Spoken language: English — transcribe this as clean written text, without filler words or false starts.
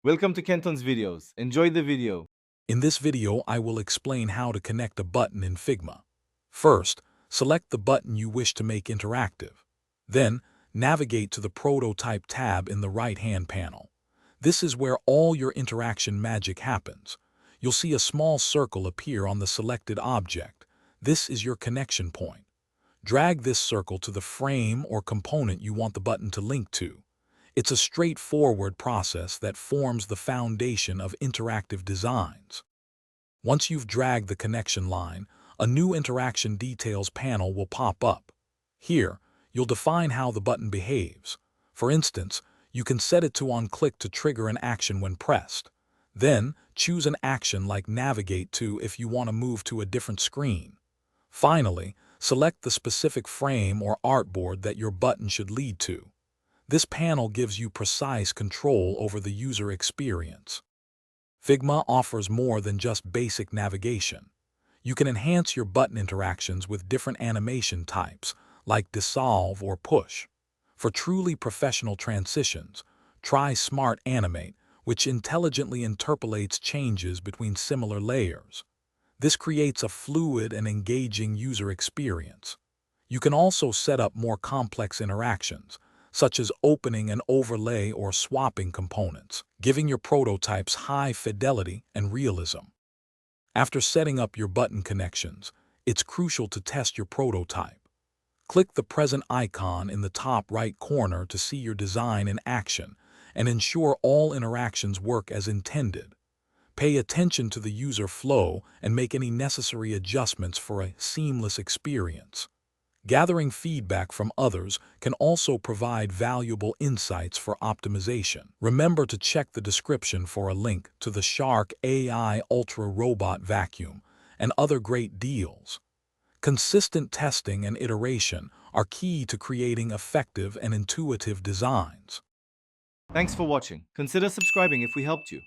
Welcome to Kenton's videos. Enjoy the video. In this video, I will explain how to connect a button in Figma. First, select the button you wish to make interactive. Then, navigate to the Prototype tab in the right-hand panel. This is where all your interaction magic happens. You'll see a small circle appear on the selected object. This is your connection point. Drag this circle to the frame or component you want the button to link to. It's a straightforward process that forms the foundation of interactive designs. Once you've dragged the connection line, a new Interaction Details panel will pop up. Here, you'll define how the button behaves. For instance, you can set it to on-click to trigger an action when pressed. Then, choose an action like Navigate to if you want to move to a different screen. Finally, select the specific frame or artboard that your button should lead to. This panel gives you precise control over the user experience. Figma offers more than just basic navigation. You can enhance your button interactions with different animation types, like dissolve or push. For truly professional transitions, try Smart Animate, which intelligently interpolates changes between similar layers. This creates a fluid and engaging user experience. You can also set up more complex interactions, such as opening an overlay or swapping components, giving your prototypes high fidelity and realism. After setting up your button connections, it's crucial to test your prototype. Click the present icon in the top right corner to see your design in action and ensure all interactions work as intended. Pay attention to the user flow and make any necessary adjustments for a seamless experience. Gathering feedback from others can also provide valuable insights for optimization. Remember to check the description for a link to the Shark AI Ultra Robot Vacuum and other great deals. Consistent testing and iteration are key to creating effective and intuitive designs. Thanks for watching. Consider subscribing if we helped you.